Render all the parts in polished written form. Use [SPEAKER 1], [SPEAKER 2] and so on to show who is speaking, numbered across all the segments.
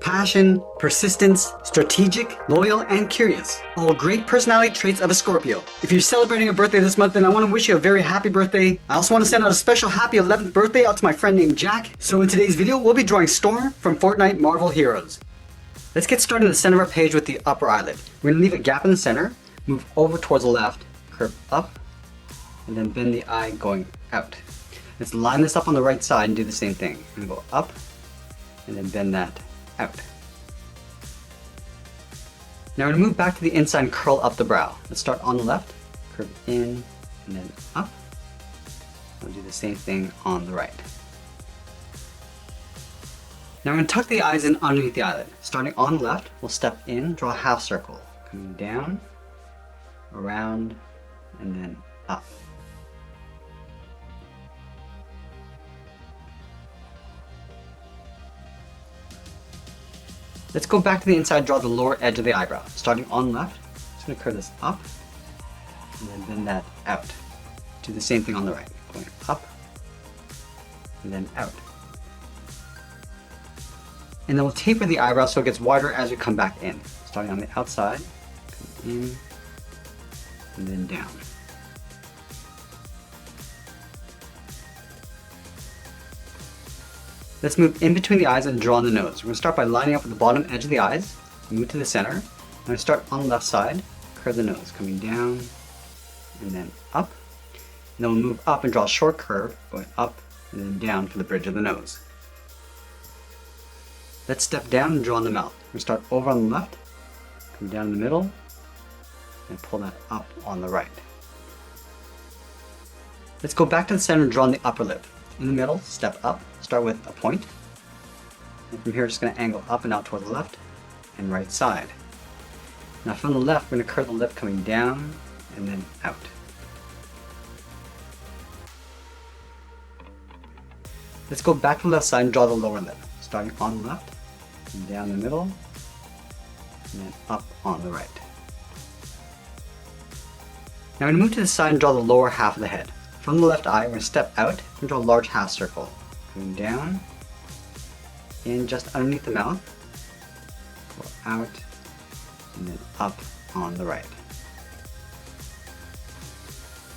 [SPEAKER 1] passion, persistence, strategic, loyal, and curious. All great personality traits of a Scorpio. If you're celebrating a birthday this month, then I want to wish you a very happy birthday. I also want to send out a special happy 11th birthday out to my friend named Jack. So in today's video, we'll be drawing Storm from Fortnite Marvel Heroes. Let's get started in the center of our page with the upper eyelid. We're going to leave a gap in the center, move over towards the left, curve up, and then bend the eye going out. Let's line this up on the right side and do the same thing. I'm going to go up, and then bend that out. Now we're going to move back to the inside and curl up the brow. Let's start on the left, curve in, and then up. We'll do the same thing on the right. Now we're going to tuck the eyes in underneath the eyelid. Starting on the left, we'll step in, draw a half circle, coming down, around, and then up. Let's go back to the inside, draw the lower edge of the eyebrow. Starting on the left, just going to curve this up, and then bend that out. Do the same thing on the right, going up, and then out. And then we'll taper the eyebrow so it gets wider as we come back in. Starting on the outside, come in, and then down. Let's move in between the eyes and draw on the nose. We're going to start by lining up with the bottom edge of the eyes, move to the center. I'm going to start on the left side, curve the nose, coming down, and then up. And then we'll move up and draw a short curve, going up and then down for the bridge of the nose. Let's step down and draw on the mouth. We're going to start over on the left, come down in the middle, and pull that up on the right. Let's go back to the center and draw on the upper lip. In the middle, step up, start with a point. And from here, just going to angle up and out toward the left and right side. Now from the left, we're going to curve the lip coming down and then out. Let's go back to the left side and draw the lower lip. Starting on the left, and down the middle, and then up on the right. Now we're going to move to the side and draw the lower half of the head. From the left eye, we're going to step out and draw a large half circle. Coming down, in just underneath the mouth, go out, and then up on the right.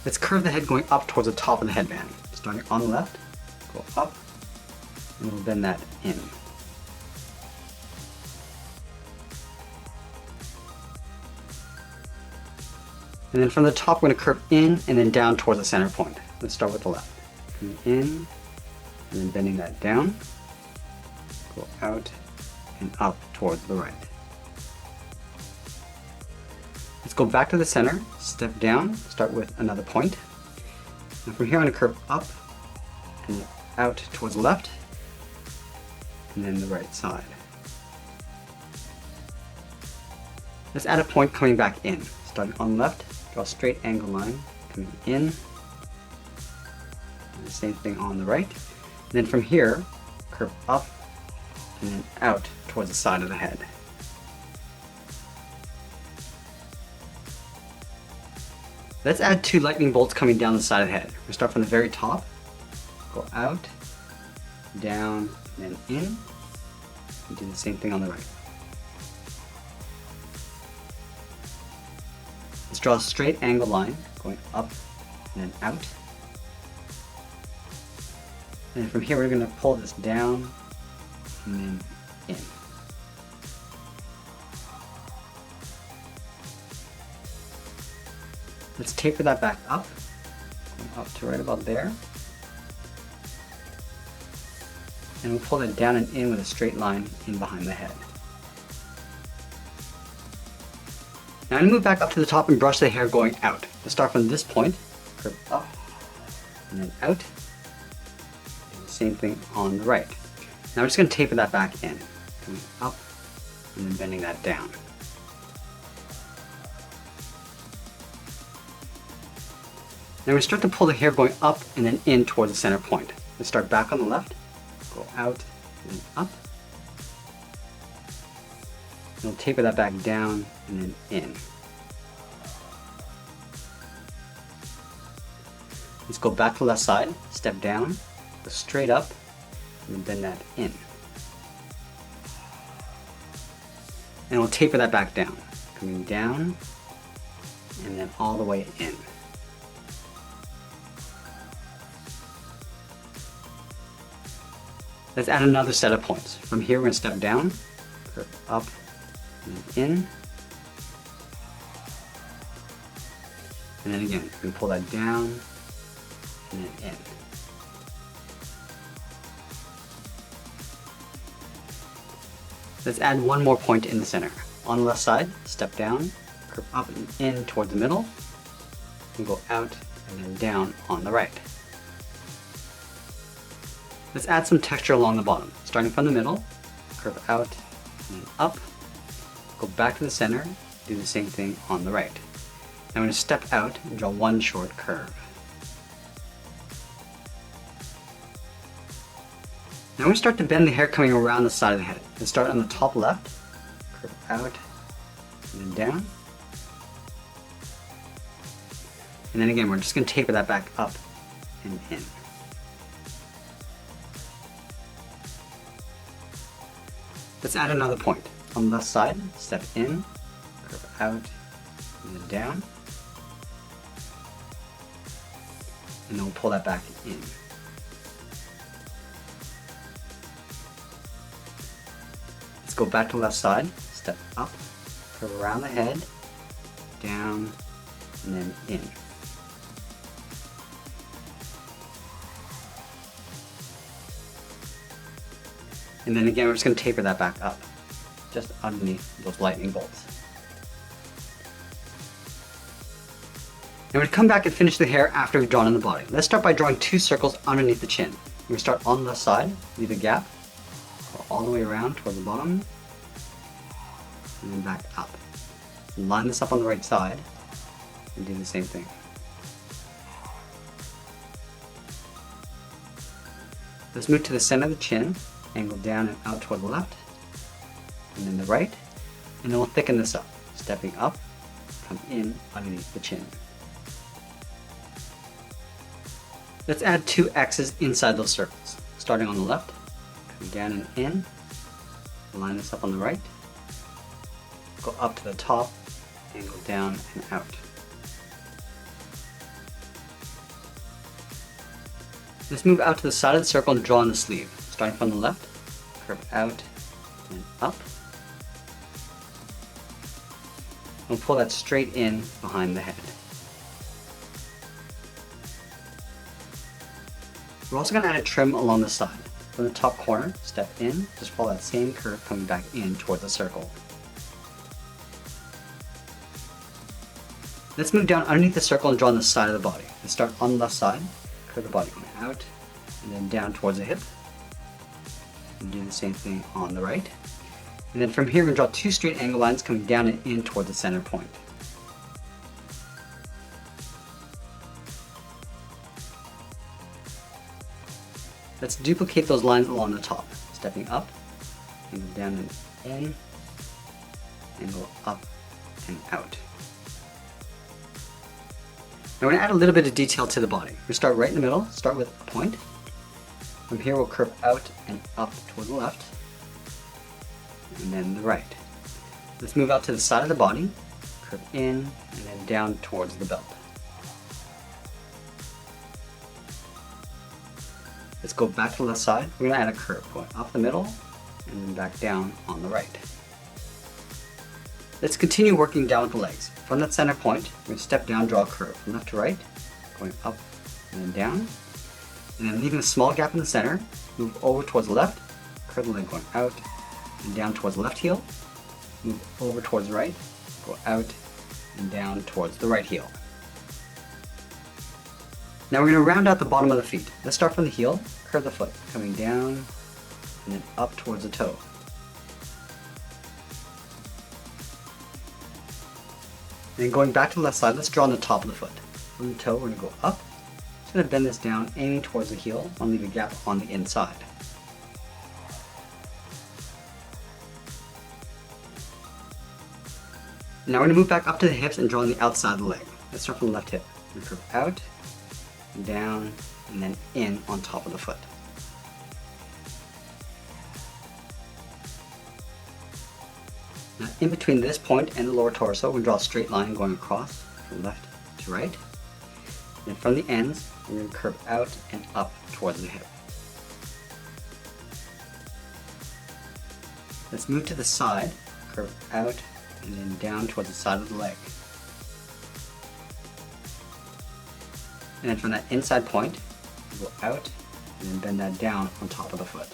[SPEAKER 1] Let's curve the head going up towards the top of the headband. Starting on the left, go up, and we'll bend that in. And then from the top, we're going to curve in and then down towards the center point. Let's start with the left. Coming in, and then bending that down. Go out and up towards the right. Let's go back to the center, step down, start with another point. And from here, I'm going to curve up and out towards the left, and then the right side. Let's add a point coming back in. Starting on the left, draw a straight angle line, coming in, and the same thing on the right. And then from here, curve up and then out towards the side of the head. Let's add two lightning bolts coming down the side of the head. We'll start from the very top, go out, down, and then in, and do the same thing on the right. Let's draw a straight angle line going up and then out. And from here, we're going to pull this down and then in. Let's taper that back up, up to right about there. And we'll pull it down and in with a straight line in behind the head. Now I'm going to move back up to the top and brush the hair going out. We'll start from this point, curve up, and then out. And the same thing on the right. Now we're just going to taper that back in, coming up, and then bending that down. Now we start to pull the hair going up and then in towards the center point. Let's start back on the left, go out, and then up. And we'll taper that back down and then in. Let's go back to the left side, step down, go straight up, and bend that in. And we'll taper that back down. Coming down, and then all the way in. Let's add another set of points. From here, we're going to step down, curve up, and in. And then again, we can pull that down, and then in. Let's add one more point in the center. On the left side, step down, curve up and in towards the middle, and go out and then down on the right. Let's add some texture along the bottom. Starting from the middle, curve out and then up, go back to the center, do the same thing on the right. Now I'm going to step out and draw one short curve. Now we're going to start to bend the hair coming around the side of the head. Let's start on the top left, curve out and then down. And then again, we're just going to taper that back up and in. Let's add another point. On the left side, step in, curve out, and then down. And then we'll pull that back in. Let's go back to the left side, step up, curve around the head, down, and then in. And then again, we're just going to taper that back up, just underneath those lightning bolts. Now we're going to come back and finish the hair after we've drawn in the body. Let's start by drawing two circles underneath the chin. We're going to start on the left side, leave a gap, go all the way around toward the bottom, and then back up. Line this up on the right side, and do the same thing. Let's move to the center of the chin, angle down and out toward the left, and then the right, and then we'll thicken this up, stepping up, come in underneath the chin. Let's add two X's inside those circles, starting on the left, come down and in, line this up on the right, go up to the top, angle down and out. Let's move out to the side of the circle and draw on the sleeve. Starting from the left, curve out and up. We'll pull that straight in behind the head. We're also going to add a trim along the side. From the top corner, step in, just follow that same curve coming back in toward the circle. Let's move down underneath the circle and draw on the side of the body. Let's start on the left side, curve the body out, and then down towards the hip. And do the same thing on the right. And then from here, we're going to draw two straight angle lines coming down and in toward the center point. Let's duplicate those lines along the top. Stepping up, and go down and in, and go up and out. Now we're going to add a little bit of detail to the body. We start right in the middle, start with a point. From here we'll curve out and up toward the left, and then the right. Let's move out to the side of the body, curve in, and then down towards the belt. Let's go back to the left side. We're going to add a curve going up the middle, and then back down on the right. Let's continue working down with the legs. From that center point, we're going to step down, draw a curve from left to right, going up and then down. And then leaving a small gap in the center, move over towards the left, curve the leg going out and down towards the left heel, move over towards the right, go out and down towards the right heel. Now we're going to round out the bottom of the feet. Let's start from the heel, curve the foot, coming down and then up towards the toe. And then going back to the left side, let's draw on the top of the foot. From the toe, we're going to go up. Just going to bend this down, aiming towards the heel. I'll leave a gap on the inside. Now we're going to move back up to the hips and draw on the outside of the leg. Let's start from the left hip. We curve out, down, and then in on top of the foot. Now in between this point and the lower torso, we're going to draw a straight line going across from left to right. And from the ends, we're going to curve out and up towards the hip. Let's move to the side, curve out and then down towards the side of the leg. And then from that inside point, go out and then bend that down on top of the foot.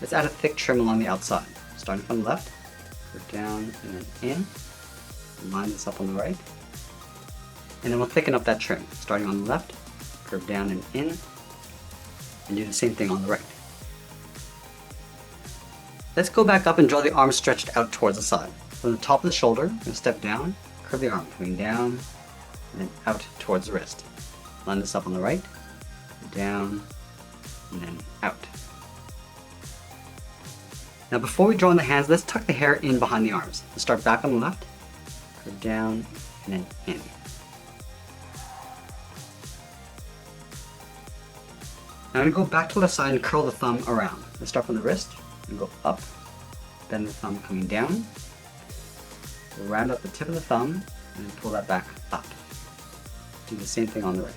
[SPEAKER 1] Let's add a thick trim along the outside. Starting from the left, curve down and then in, and line this up on the right. And then we'll thicken up that trim. Starting on the left, curve down and in, and do the same thing on the right. Let's go back up and draw the arm stretched out towards the side. From the top of the shoulder, I'm going to step down, curve the arm, coming down, and then out towards the wrist. Line this up on the right, down, and then out. Now before we draw in the hands, let's tuck the hair in behind the arms. Let's start back on the left, curve down, and then in. Now I'm going to go back to the side and curl the thumb around. Let's start from the wrist and go up, bend the thumb coming down, we'll round up the tip of the thumb and then pull that back up. Do the same thing on the right.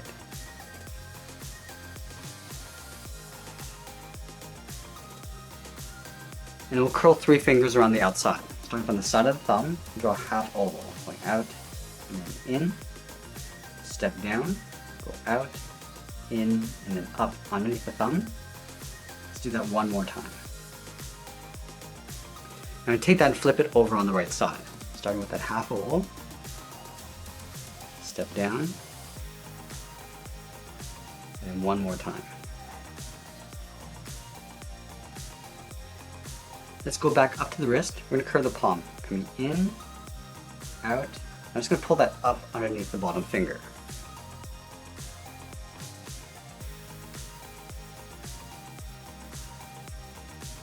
[SPEAKER 1] And we'll curl 3 fingers around the outside. Starting from the side of the thumb, draw a half oval, going out and then in, step down, go out, in, and then up underneath the thumb. Let's do that one more time. I'm going to take that and flip it over on the right side. Starting with that half oval, step down, and then one more time. Let's go back up to the wrist. We're going to curve the palm, coming in, out. I'm just going to pull that up underneath the bottom finger.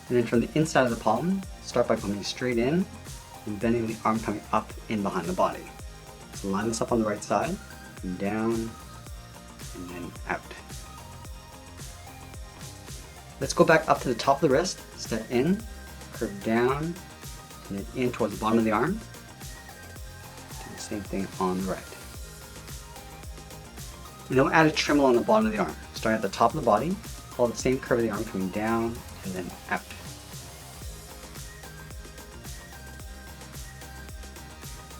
[SPEAKER 1] And then from the inside of the palm, start by coming straight in and bending the arm coming up in behind the body. So line this up on the right side, come down, and then out. Let's go back up to the top of the wrist, step in, curve down, and then in towards the bottom of the arm. Do the same thing on the right. And then we'll add a trim along the bottom of the arm. Starting at the top of the body, follow the same curve of the arm coming down and then out.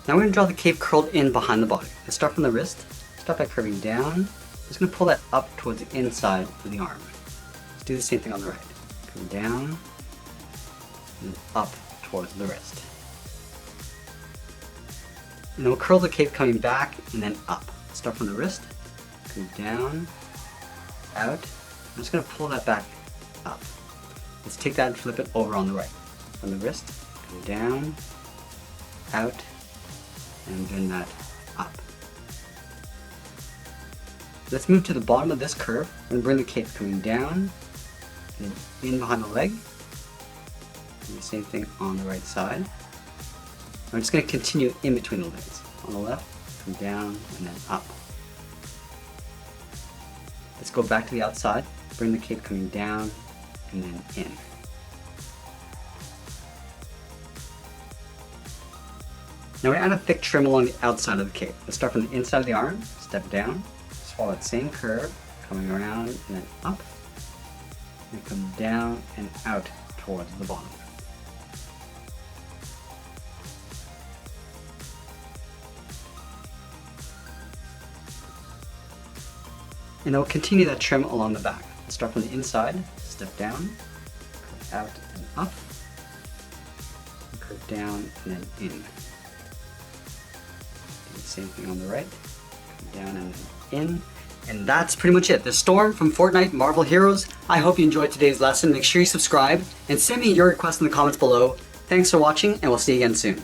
[SPEAKER 1] Now we're going to draw the cape curled in behind the body. Let's start from the wrist. Start by curving down. I'm just going to pull that up towards the inside of the arm. Let's do the same thing on the right. Come down and up towards the wrist. And then we'll curl the cape coming back and then up. Start from the wrist. Come down, out. I'm just going to pull that back up. Let's take that and flip it over on the right. From the wrist, come down, out, and bend that up. Let's move to the bottom of this curve and bring the cape coming down and in behind the leg. Do the same thing on the right side. I'm just going to continue in between the legs. On the left, come down and then up. Let's go back to the outside, bring the cape coming down and then in. Now we add a thick trim along the outside of the cape. Let's start from the inside of the arm, step down, just follow that same curve, coming around and then up, and come down and out towards the bottom. And then we'll continue that trim along the back. Let's start from the inside, step down, curve out and up, and curve down and then in. Same thing on the right, come down and in. And that's pretty much it. The Storm from Fortnite Marvel Heroes. I hope you enjoyed today's lesson. Make sure you subscribe and send me your requests in the comments below. Thanks for watching and we'll see you again soon.